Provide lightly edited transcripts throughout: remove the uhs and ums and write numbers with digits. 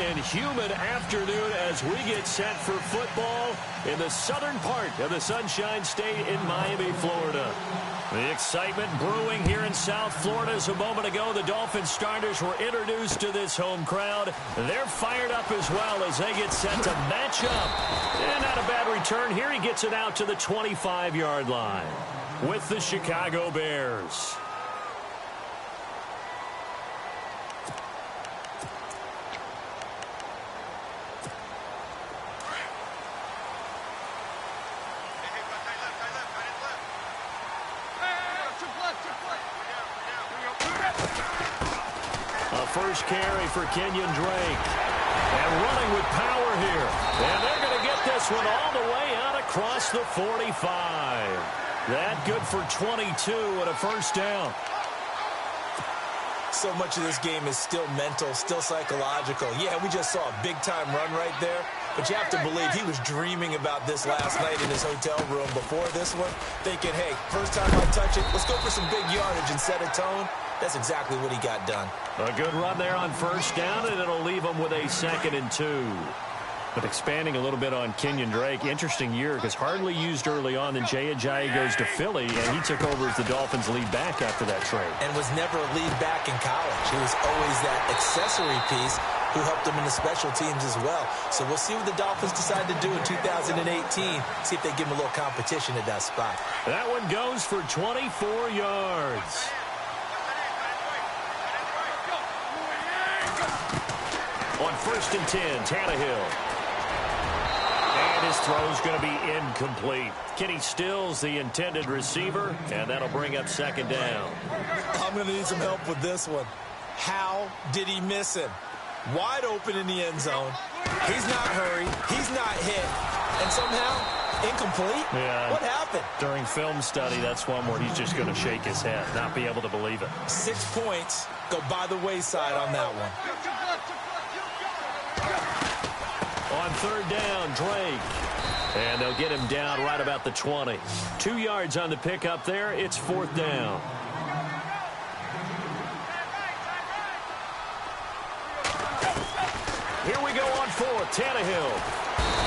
and humid afternoon as we get set for football in the southern part of the Sunshine State in Miami, Florida. The excitement brewing here in South Florida as a moment ago the Dolphins starters were introduced to this home crowd. They're fired up as well as they get set to match up. And not a bad return here. He gets it out to the 25-yard line with the Chicago Bears. First carry for Kenyon Drake. And running with power here. And they're going to get this one all the way out across the 45. That good for 22 and a first down. So much of this game is still mental, still psychological. Yeah, we just saw a big-time run right there. But you have to believe he was dreaming about this last night in his hotel room before this one, thinking, hey, first time I touch it, let's go for some big yardage and set a tone. That's exactly what he got done. A good run there on first down, and it'll leave him with a 2nd and 2. But expanding a little bit on Kenyon Drake, interesting year because hardly used early on. Then Jay Ajayi goes to Philly, and he took over as the Dolphins' lead back after that trade. And was never a lead back in college. He was always that accessory piece who helped him in the special teams as well. So we'll see what the Dolphins decide to do in 2018. See if they give him a little competition at that spot. That one goes for 24 yards. On 1st and 10, Tannehill. And his throw's going to be incomplete. Kenny Stills, the intended receiver, and that'll bring up 2nd down. I'm going to need some help with this one. How did he miss him? Wide open in the end zone. He's not hurried. He's not hit. And somehow, incomplete? Yeah. What happened? During film study, that's one where he's just going to shake his head, not be able to believe it. 6 points go by the wayside on that one. On 3rd down, Drake. And they'll get him down right about the 20. 2 yards on the pickup there. It's 4th down. Here we go on 4th, Tannehill.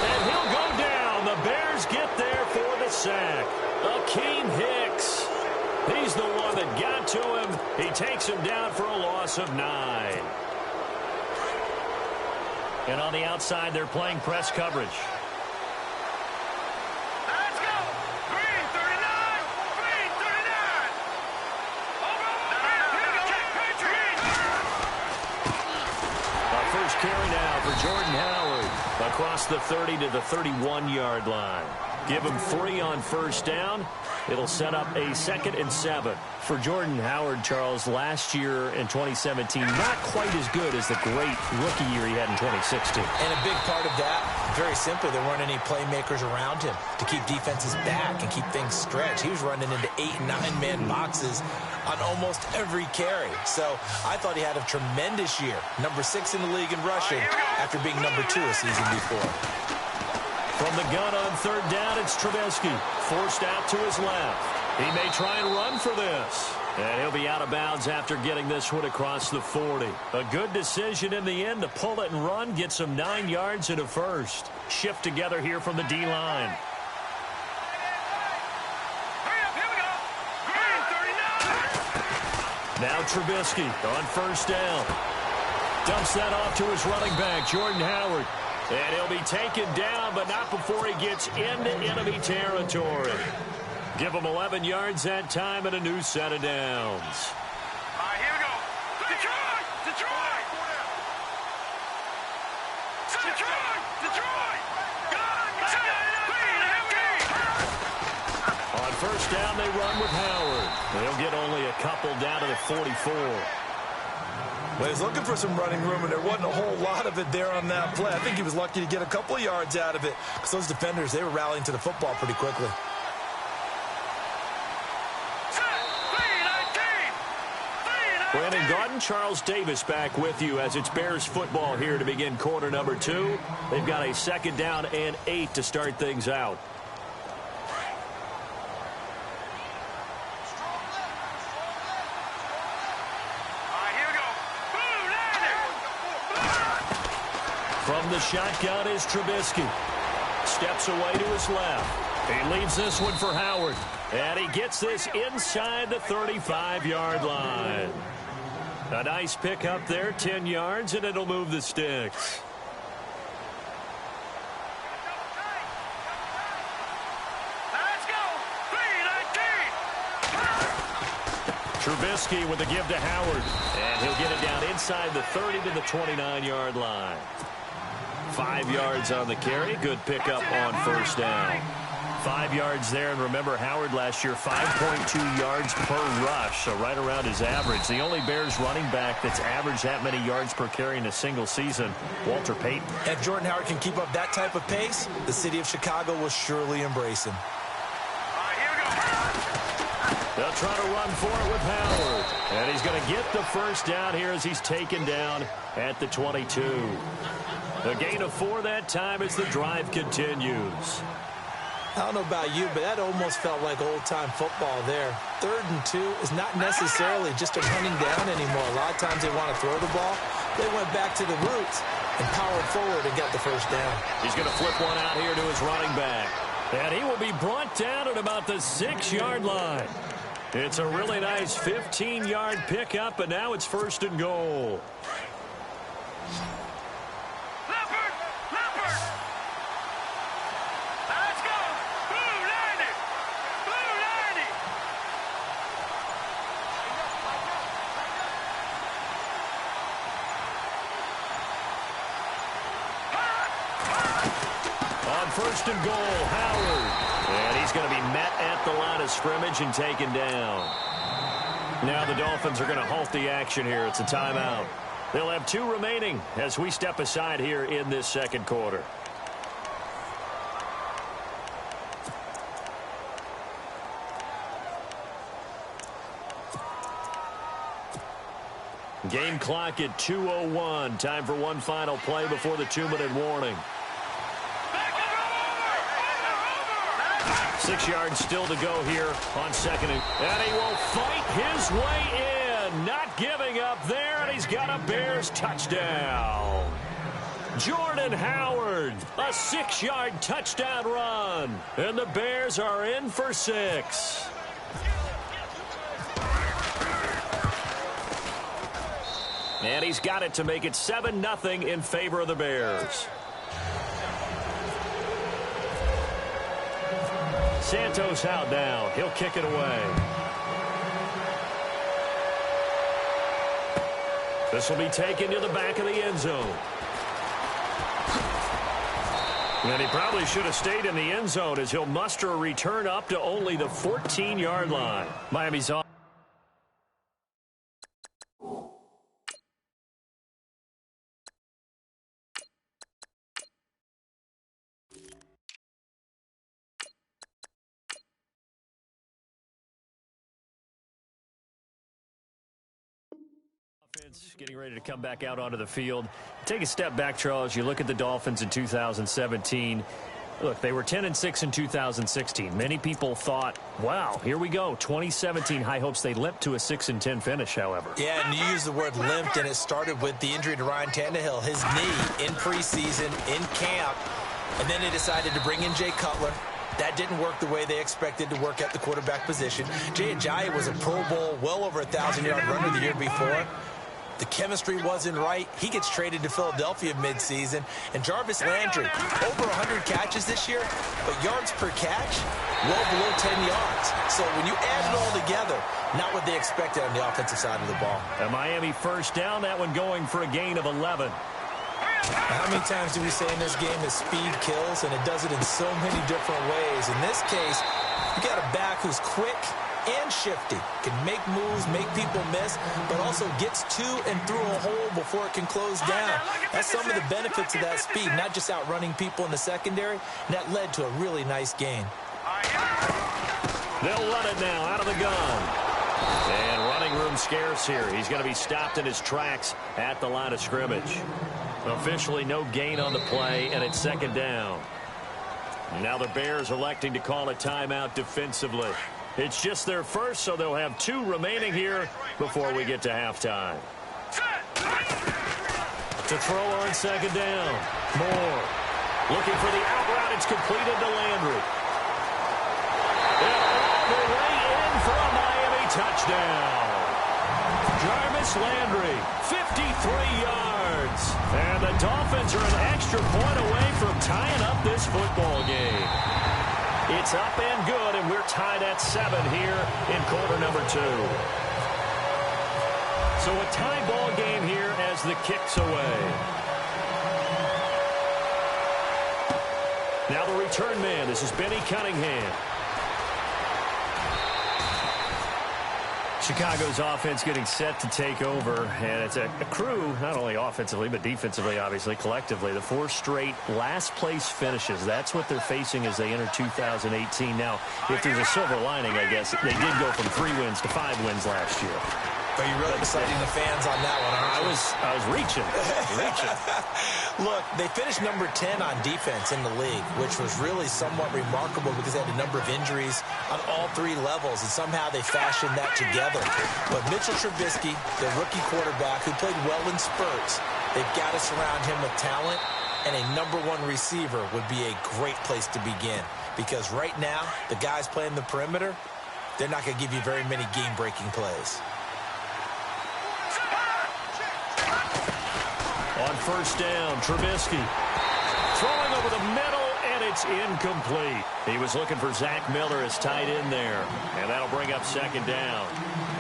And he'll go down. The Bears get there for the sack. Akeem Hicks. He's the one that got to him. He takes him down for a loss of 9. And on the outside, they're playing press coverage. Let's go. Green 39. Green 39. A first carry now for Jordan Howard across the 30 to the 31-yard line. Give him 3 on first down. It'll set up a 2nd and 7. For Jordan Howard, Charles, last year in 2017, not quite as good as the great rookie year he had in 2016. And a big part of that, very simply, there weren't any playmakers around him to keep defenses back and keep things stretched. He was running into 8- and 9-man boxes on almost every carry. So I thought he had a tremendous year. Number 6 in the league in rushing after being number 2 a season before. From the gun on 3rd down, it's Trubisky. Forced out to his left. He may try and run for this. And he'll be out of bounds after getting this one across the 40. A good decision in the end to pull it and run. Gets him 9 yards and a first. Shift together here from the D-line. Now Trubisky on first down. Dumps that off to his running back, Jordan Howard. And he'll be taken down, but not before he gets into enemy territory. Give him 11 yards that time and a new set of downs. All right, here we go. Detroit! Detroit! Detroit! Detroit! On first down, they run with Howard. They'll get only a couple down to the 44. Well, he's looking for some running room, and there wasn't a whole lot of it there on that play. I think he was lucky to get a couple of yards out of it because those defenders, they were rallying to the football pretty quickly. Brandon Gaudin, Charles Davis back with you as it's Bears football here to begin quarter number 2. They've got a 2nd down and 8 to start things out. From the shotgun is Trubisky. Steps away to his left. He leaves this one for Howard. And he gets this inside the 35-yard line. A nice pickup there, 10 yards, and it'll move the sticks. Let's go. 3-19. Trubisky with a give to Howard. And he'll get it down inside the 30 to the 29-yard line. 5 yards on the carry. Good pickup on first down. 5 yards there, and remember Howard last year 5.2 yards per rush, so right around his average. The only Bears running back that's averaged that many yards per carry in a single season, Walter Payton. If Jordan Howard can keep up that type of pace, the city of Chicago will surely embrace him. All right, here we go. They'll try to run for it with Howard, and he's going to get the first down here as he's taken down at the 22. A gain of 4 that time as the drive continues. I don't know about you, but that almost felt like old-time football there. 3rd and 2 is not necessarily just a running down anymore. A lot of times they want to throw the ball. They went back to the roots and powered forward and got the first down. He's going to flip one out here to his running back. And he will be brought down at about the 6-yard line. It's a really nice 15-yard pickup, and now it's 1st and goal. On 1st and goal, Howard. And he's going to be met at the line of scrimmage and taken down. Now the Dolphins are going to halt the action here. It's a timeout. They'll have 2 remaining as we step aside here in this second quarter. Game clock at 2:01. Time for one final play before the 2-minute warning. 6 yards still to go here on 2nd. And he will fight his way in. Not giving up there, and he's got a Bears touchdown. Jordan Howard, a 6-yard touchdown run. And the Bears are in for 6. And he's got it to make it 7-0 in favor of the Bears. Santos out now. He'll kick it away. This will be taken to the back of the end zone. And he probably should have stayed in the end zone as he'll muster a return up to only the 14-yard line. Miami's on. Getting ready to come back out onto the field. Take a step back, Charles. You look at the Dolphins in 2017. Look, they were 10-6 in 2016. Many people thought, wow, here we go. 2017, high hopes. They limped to a 6-10 finish, however. Yeah, and you use the word limped, and it started with the injury to Ryan Tannehill, his knee in preseason, in camp, and then they decided to bring in Jay Cutler. That didn't work the way they expected to work at the quarterback position. Jay Ajayi was a Pro Bowl, well over 1,000-yard runner the year before. The chemistry wasn't right. He gets traded to Philadelphia midseason. And Jarvis Landry, over 100 catches this year, but yards per catch, well below 10 yards. So when you add it all together, not what they expected on the offensive side of the ball. A Miami first down, that one going for a gain of 11. How many times do we say in this game that speed kills, and it does it in so many different ways? In this case, you got a back who's quick and shifty, can make moves, make people miss, but also gets to and through a hole before it can close down. That's some of the benefits of that speed, not just outrunning people in the secondary, and that led to a really nice gain. They'll run it now out of the gun. And running room scarce here. He's going to be stopped in his tracks at the line of scrimmage. Officially no gain on the play, and it's 2nd down. Now the Bears electing to call a timeout defensively. It's just their first, so they'll have 2 remaining here before we get to halftime. To throw on second down. Moore looking for the out route. It's completed to Landry. And all the way in for a Miami touchdown. Jarvis Landry, 53 yards. And the Dolphins are an extra point away from tying up this football game. It's up and good, and we're tied at 7 here in quarter number 2. So a tie ball game here as the kick's away. Now the return man. This is Benny Cunningham. Chicago's offense getting set to take over, and it's a crew, not only offensively, but defensively, obviously, collectively. The 4 straight last-place finishes. That's what they're facing as they enter 2018. Now, if there's a silver lining, I guess, they did go from 3 wins to 5 wins last year. Are you really exciting the fans on that one, aren't you? I was reaching. Look, they finished number 10 on defense in the league, which was really somewhat remarkable because they had a number of injuries on all 3 levels, and somehow they fashioned that together. But Mitchell Trubisky, the rookie quarterback who played well in spurts, they've got to surround him with talent, and a number 1 receiver would be a great place to begin because right now, the guys playing the perimeter, they're not going to give you very many game-breaking plays. On first down, Trubisky throwing over the middle, and it's incomplete. He was looking for Zach Miller as tight end there, and that'll bring up second down.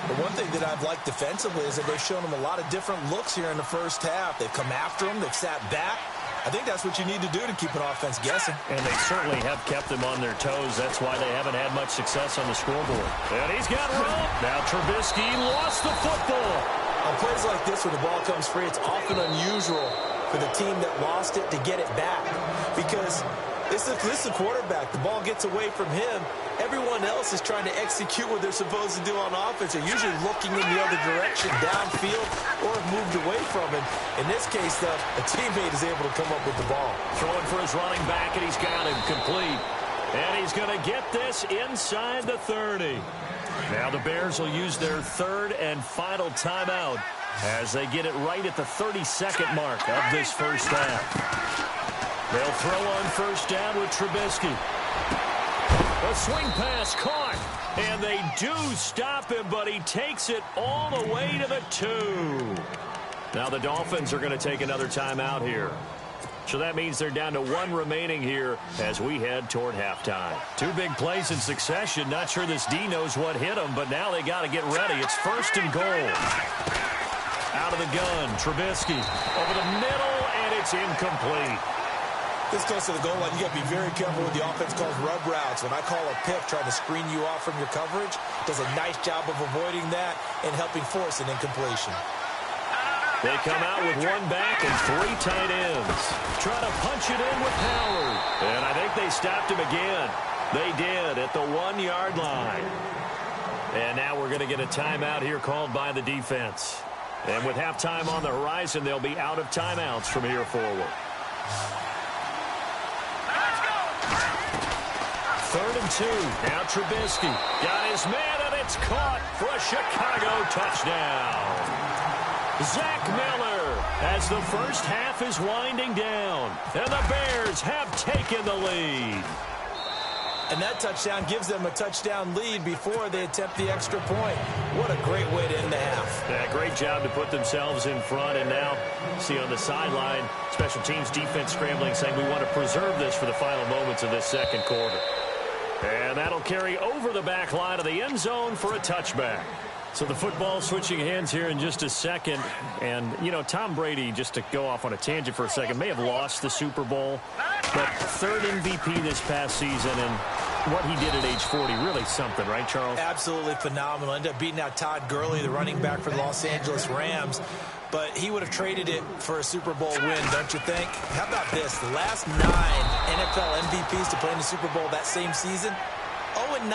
The one thing that I've liked defensively is that they've shown him a lot of different looks here in the first half. They've come after him. They've sat back. I think that's what you need to do to keep an offense guessing. And they certainly have kept them on their toes. That's why they haven't had much success on the scoreboard. And he's got room. Now Trubisky lost the football. On plays like this where the ball comes free, it's often unusual for the team that lost it to get it back. Because this is a quarterback. The ball gets away from him. Everyone else is trying to execute what they're supposed to do on offense. They're usually looking in the other direction, downfield, or have moved away from him. In this case, though, a teammate is able to come up with the ball. Throwing for his running back, and he's got him complete. And he's going to get this inside the 30. Now the Bears will use their 3rd and final timeout as they get it right at the 32nd mark of this first half. They'll throw on first down with Trubisky. A swing pass caught, and they do stop him, but he takes it all the way to the 2. Now the Dolphins are going to take another timeout here. So that means they're down to 1 remaining here as we head toward halftime. 2 big plays in succession. Not sure this D knows what hit them, but now they got to get ready. It's 1st and goal. Out of the gun, Trubisky over the middle, and it's incomplete. This goes to the goal line. You got to be very careful with the offense calls rub routes. When I call a pick trying to screen you off from your coverage, does a nice job of avoiding that and helping force an incompletion. They come out with 1 back and 3 tight ends. Trying to punch it in with Howard. And I think they stopped him again. They did at the 1-yard line. And now we're going to get a timeout here called by the defense. And with halftime on the horizon, they'll be out of timeouts from here forward. 3rd and 2. Now Trubisky got his man, and it's caught for a Chicago touchdown. Zach Miller as the first half is winding down, and the Bears have taken the lead. And that touchdown gives them a touchdown lead before they attempt the extra point. What a great way to end the half. Yeah, great job to put themselves in front, and now see on the sideline, special teams defense scrambling, saying we want to preserve this for the final moments of this second quarter. And that'll carry over the back line of the end zone for a touchback. So the football switching hands here in just a second. And, you know, Tom Brady, just to go off on a tangent for a second, may have lost the Super Bowl, but 3rd MVP this past season, and what he did at age 40, really something, right, Charles? Absolutely phenomenal. Ended up beating out Todd Gurley, the running back for the Los Angeles Rams. But he would have traded it for a Super Bowl win, don't you think? How about this? The last 9 NFL MVPs to play in the Super Bowl that same season, 0-9.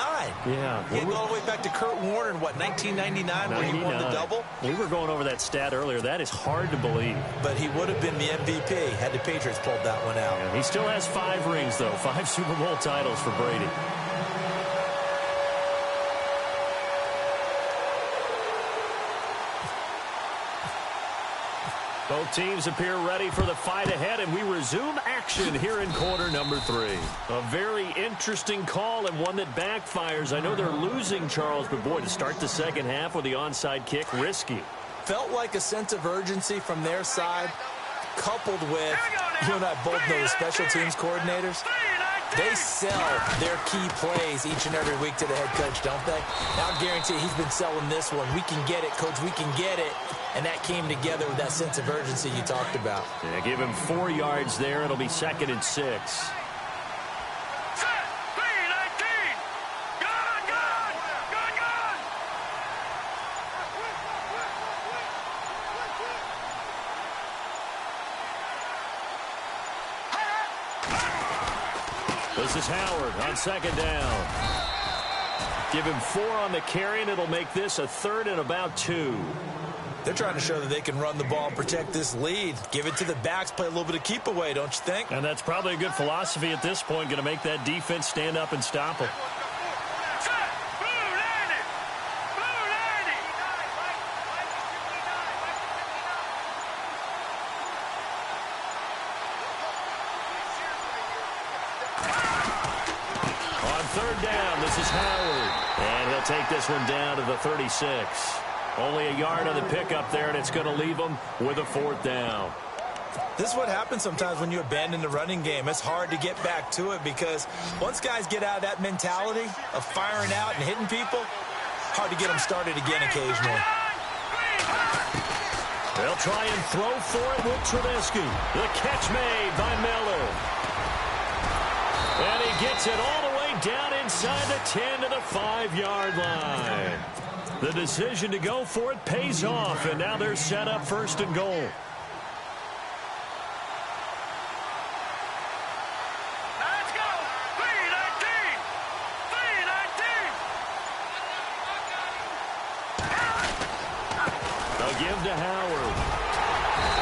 Yeah. He go all the way back to Kurt Warner in, what, 1999 when he won the double? We were going over that stat earlier. That is hard to believe. But he would have been the MVP had the Patriots pulled that one out. Yeah, he still has 5 rings, though. 5 Super Bowl titles for Brady. Both teams appear ready for the fight ahead, and we resume action here in quarter number 3. A very interesting call and one that backfires. I know they're losing, Charles, but boy, to start the second half with the onside kick, risky. Felt like a sense of urgency from their side, coupled with, you and I both know the special teams coordinators. They sell their key plays each and every week to the head coach, don't they? Now, I guarantee he's been selling this one. We can get it, coach. We can get it. And that came together with that sense of urgency you talked about. Yeah, give him 4 yards there. It'll be 2nd and 6. This is Howard on 2nd down. Give him 4 on the carry, and it'll make this a 3rd and about 2. They're trying to show that they can run the ball and protect this lead. Give it to the backs, play a little bit of keep away, don't you think? And that's probably a good philosophy at this point, going to make that defense stand up and stop them. On 3rd down, this is Howard. And he'll take this one down to the 36. Only a yard on the pickup there, and it's going to leave them with a 4th down. This is what happens sometimes when you abandon the running game. It's hard to get back to it because once guys get out of that mentality of firing out and hitting people, hard to get them started again occasionally. They'll try and throw for it with Trubisky. The catch made by Miller. And he gets it all the way down inside the 10 to the 5-yard line. The decision to go for it pays off, and now they're set up 1st and goal. Let's go! 3-19! 3-19! They'll give to Howard.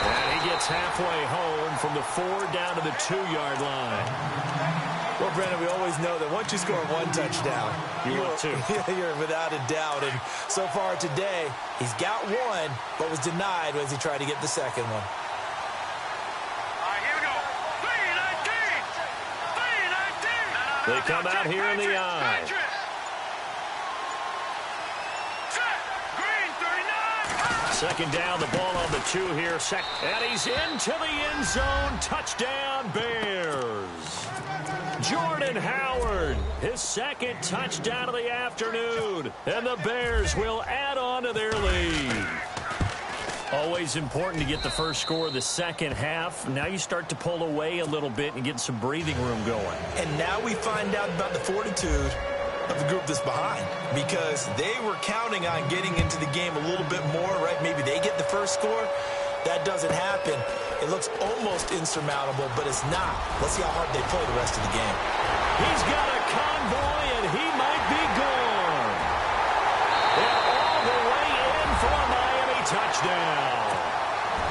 And he gets halfway home from the 4 down to the 2-yard line. Well, Brendan, we always know that once you score 1 touchdown, want 2. You're without a doubt. And so far today, he's got 1, but was denied as he tried to get the second one. All right, here we go. 3-19! 3-19! They come out here in the eye. Green, 39! 2nd down, the ball on the 2 here. And he's into the end zone. Touchdown, Bears. Jordan Howard, his 2nd touchdown of the afternoon. And the Bears will add on to their lead. Always important to get the first score of the second half. Now you start to pull away a little bit and get some breathing room going. And now we find out about the fortitude of the group that's behind, because they were counting on getting into the game a little bit more, right? Maybe they get the first score. That doesn't happen. It looks almost insurmountable, but it's not. Let's see how hard they play the rest of the game. He's got a convoy, and he might be gone. And all the way in for a Miami touchdown.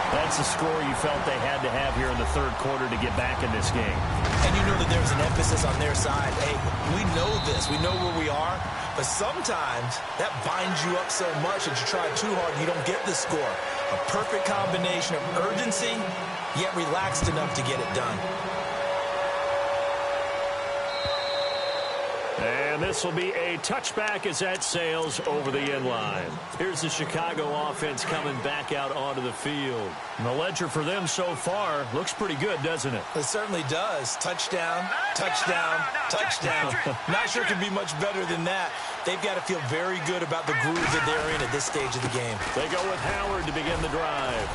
That's the score you felt they had to have here in the 3rd quarter to get back in this game. And you know that there's an emphasis on their side. Hey, we know this. We know where we are. But sometimes that binds you up so much that you try too hard and you don't get the score. A perfect combination of urgency, yet relaxed enough to get it done. And this will be a touchback as that sails over the end line. Here's the Chicago offense coming back out onto the field. And the ledger for them so far looks pretty good, doesn't it? It certainly does. Touchdown, touchdown, touchdown. Not sure it can be much better than that. They've got to feel very good about the groove that they're in at this stage of the game. They go with Howard to begin the drive.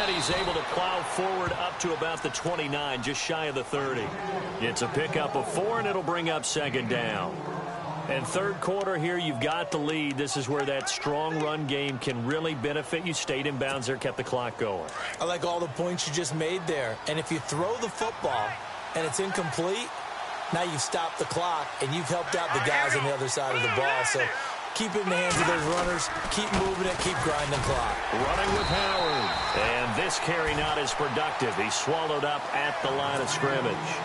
And he's able to plow forward up to about the 29, just shy of the 30. It's a pickup of 4, and it'll bring up 2nd down. And 3rd quarter here, you've got the lead. This is where that strong run game can really benefit you. Stayed in bounds there, kept the clock going. I like all the points you just made there. And if you throw the football and it's incomplete, now you've stopped the clock and you've helped out the guys on the other side of the ball. So keep it in the hands of those runners. Keep moving it. Keep grinding clock. Running with Howard. And this carry not as productive. He's swallowed up at the line of scrimmage.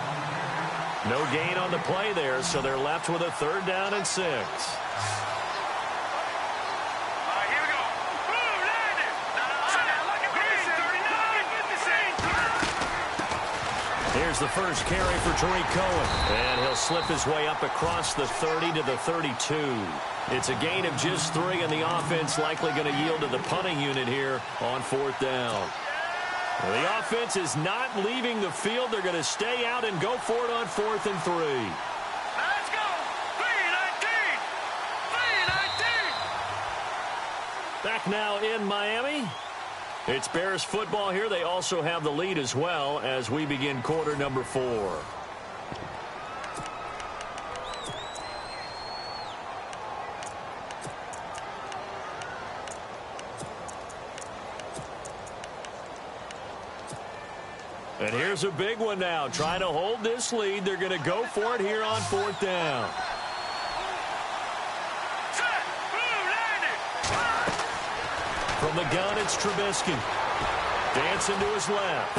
No gain on the play there, so they're left with a 3rd down and 6. Here we go. Green, 39! Here's the first carry for Tariq Cohen. And he'll slip his way up across the 30 to the 32. It's a gain of just 3, and the offense likely going to yield to the punting unit here on 4th down. Well, the offense is not leaving the field. They're going to stay out and go for it on 4th and 3. Let's go! 3-19! 3-19! Back now in Miami. It's Bears football here. They also have the lead as well as we begin quarter number 4. And here's a big one now. Trying to hold this lead. They're going to go for it here on 4th down. From the gun, it's Trubisky. Dancing to his left.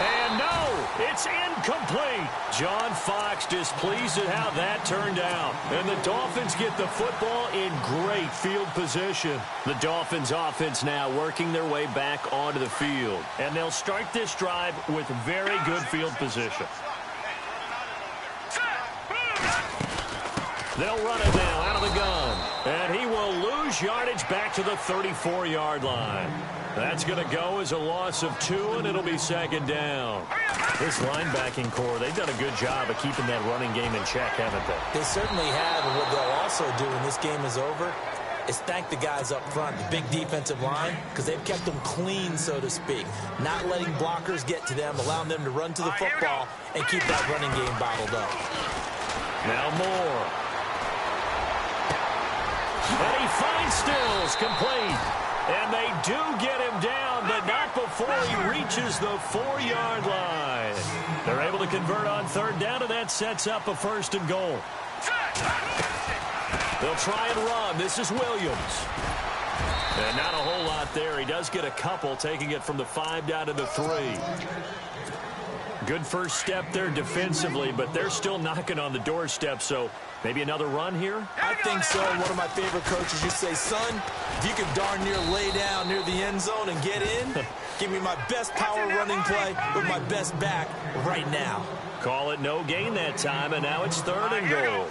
And no, it's incomplete. John Fox displeased at how that turned out. And the Dolphins get the football in great field position. The Dolphins offense now working their way back onto the field. And they'll start this drive with very good field position. They'll run it now out of the gun. And he will lose yardage back to the 34-yard line. That's going to go as a loss of 2, and it'll be 2nd down. This linebacking core, they've done a good job of keeping that running game in check, haven't they? They certainly have, and what they'll also do when this game is over is thank the guys up front, the big defensive line, because they've kept them clean, so to speak. Not letting blockers get to them, allowing them to run to the football and keep that running game bottled up. Now Moore. And he finds Stills complete. And they do get him down, but not before he reaches the 4-yard line. They're able to convert on 3rd down, and that sets up a 1st and goal. They'll try and run. This is Williams. And not a whole lot there. He does get a couple, taking it from the 5 down to the 3. Good first step there defensively, but they're still knocking on the doorstep, so maybe another run here? I think so. One of my favorite coaches used to say, son, if you can darn near lay down near the end zone and get in, give me my best power running play with my best back right now. Call it no gain that time, and now it's 3rd and goal.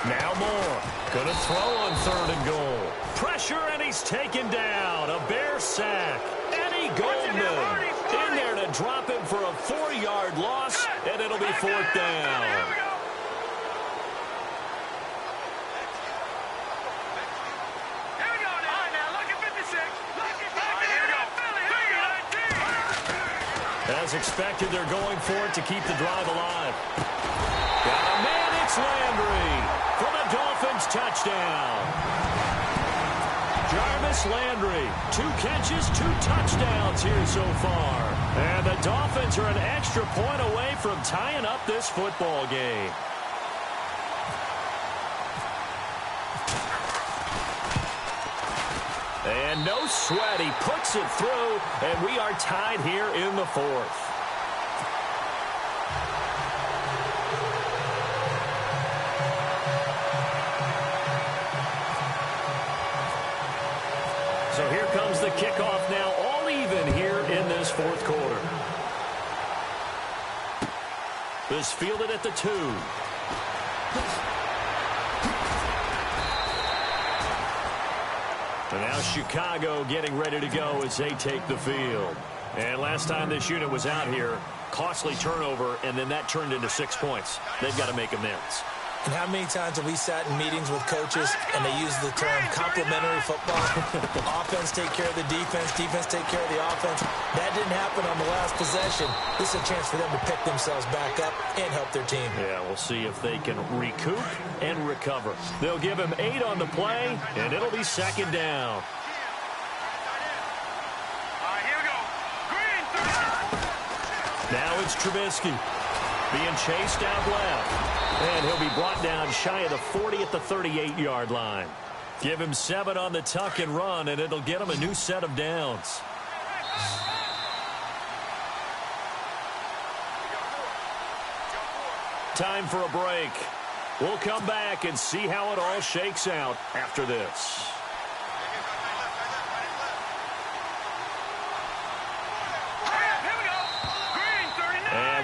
Now Moore. Going to throw on 3rd and goal. Pressure, and he's taken down. A Bear sack. Eddie Goldman in there to drop him for a 4-yard loss, and it'll be 4th down. As expected, they're going for it to keep the drive alive. Got a man, it's Landry for the Dolphins touchdown. Jarvis Landry, 2 catches, 2 touchdowns here so far. And the Dolphins are an extra point away from tying up this football game. And no sweat, he puts it through, and we are tied here in the 4th. So here comes the kickoff now, all even here in this 4th quarter. This fielded at the 2. And now Chicago getting ready to go as they take the field. And last time this unit was out here, costly turnover, and then that turned into 6 points. They've got to make amends. And how many times have we sat in meetings with coaches and they use the term complementary football? Offense take care of the defense, defense take care of the offense. That didn't happen on the last possession. This is a chance for them to pick themselves back up and help their team. Yeah, we'll see if they can recoup and recover. They'll give him 8 on the play, and it'll be 2nd down. Now it's Trubisky being chased out left. And he'll be brought down shy of the 40 at the 38-yard line. Give him 7 on the tuck and run, and it'll get him a new set of downs. Time for a break. We'll come back and see how it all shakes out after this.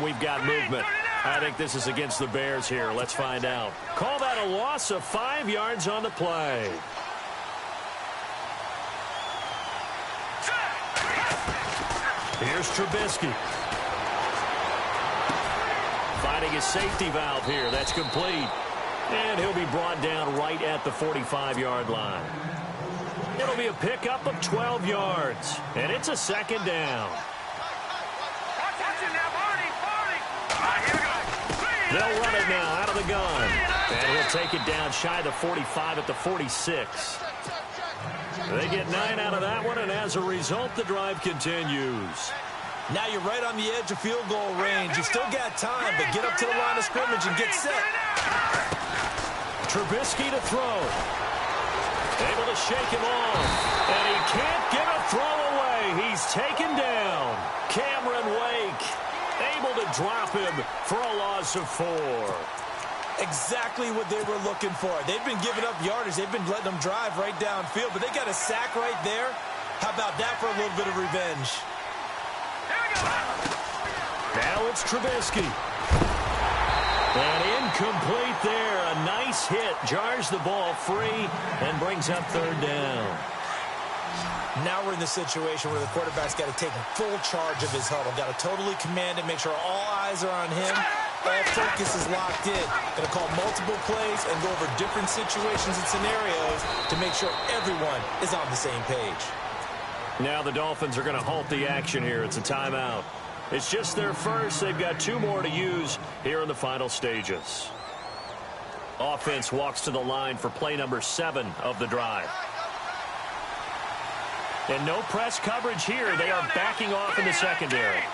And we've got movement. I think this is against the Bears here. Let's find out. Call that a loss of 5 yards on the play. Here's Trubisky. Finding his safety valve here. That's complete. And he'll be brought down right at the 45-yard line. It'll be a pickup of 12 yards. And it's a second down. They'll run it now out of the gun. And he'll take it down shy of the 45 at the 46. They get 9 out of that one, and as a result, the drive continues. Now you're right on the edge of field goal range. You still got time, but get up to the line of scrimmage and get set. Trubisky to throw. Able to shake him off. And he can't get a throw away. He's taken down. Cameron Wake able to drop him for a loss of 4. Exactly what they were looking for. They've been giving up yardage. They've been letting them drive right downfield, but they got a sack right there. How about that for a little bit of revenge? Now it's Trubisky. And incomplete there. A nice hit. Jars the ball free and brings up third down. Now we're in the situation where the quarterback's got to take full charge of his huddle. Got to totally command it, make sure all eyes are on him. All focus is locked in. Going to call multiple plays and go over different situations and scenarios to make sure everyone is on the same page. Now the Dolphins are going to halt the action here. It's a timeout. It's just their first. They've got 2 more to use here in the final stages. Offense walks to the line for play number 7 of the drive. And no press coverage here. They are backing off in the secondary.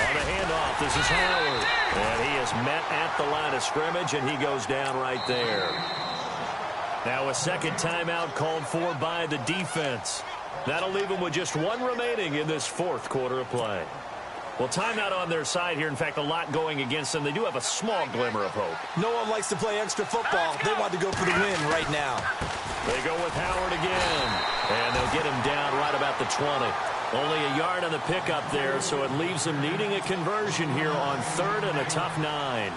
On the handoff, this is Howard. And he is met at the line of scrimmage, and he goes down right there. Now a second timeout called for by the defense. That'll leave them with just 1 remaining in this 4th quarter of play. Well, timeout on their side here. In fact, a lot going against them. They do have a small glimmer of hope. No one likes to play extra football. They want to go for the win right now. They go with Howard again. And they'll get him down right about the 20. Only a yard on the pickup there, so it leaves them needing a conversion here on 3rd and a tough 9.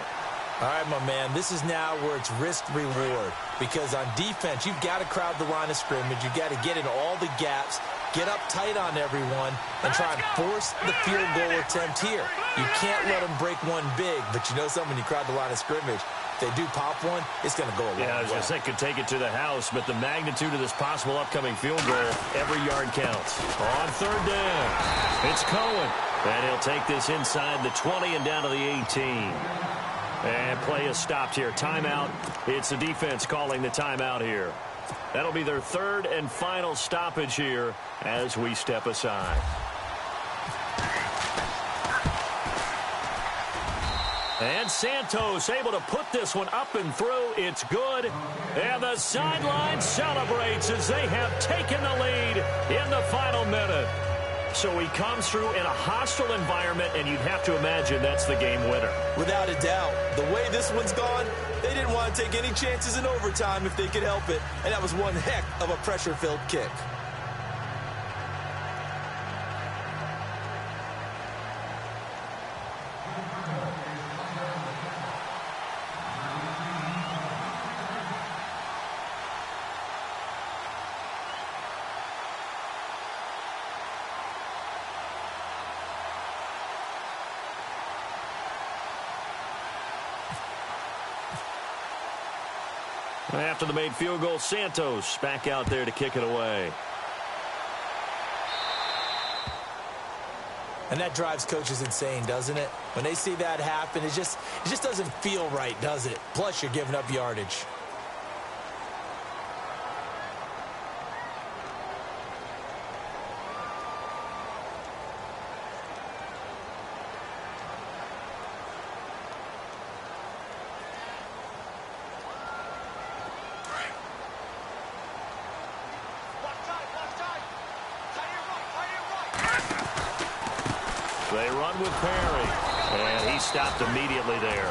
All right, my man, this is now where it's risk-reward. Because on defense, you've got to crowd the line of scrimmage. You've got to get in all the gaps, get up tight on everyone, and try and force the field goal attempt here. You can't let them break one big, but you know something, when you crowd the line of scrimmage, if they do pop one, it's going to go a long way. Yeah, I was going to say could take it to the house, but the magnitude of this possible upcoming field goal, every yard counts. On 3rd down, it's Cohen. And he'll take this inside the 20 and down to the 18. And play is stopped here. Timeout. It's the defense calling the timeout here. That'll be their 3rd and final stoppage here as we step aside. And Santos able to put this one up and through. It's good. And the sideline celebrates as they have taken the lead in the final minute. So he comes through in a hostile environment, and you'd have to imagine that's the game winner. Without a doubt. The way this one's gone, they didn't want to take any chances in overtime if they could help it. And that was one heck of a pressure-filled kick. After the made field goal, Santos back out there to kick it away. And that drives coaches insane, doesn't it? When they see that happen, it just doesn't feel right, does it? Plus, you're giving up yardage. They run with Perry, and he stopped immediately there.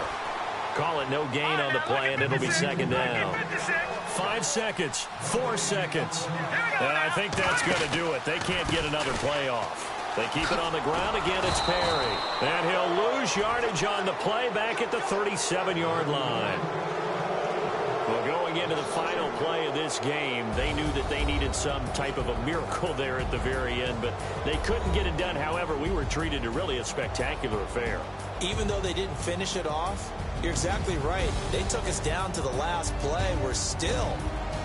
Call it no gain on the play, and it'll be 2nd down. 5 seconds, 4 seconds. And I think that's going to do it. They can't get another play off. They keep it on the ground. Again, it's Perry. And he'll lose yardage on the play back at the 37-yard line. Well, going into the final play of this game, they knew that they needed some type of a miracle there at the very end, but they couldn't get it done. However, we were treated to really a spectacular affair. Even though they didn't finish it off, you're exactly right. They took us down to the last play. We're still,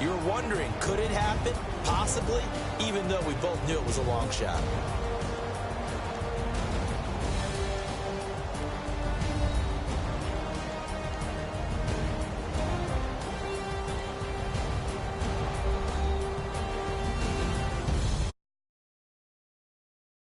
you're wondering, could it happen? Possibly, even though we both knew it was a long shot.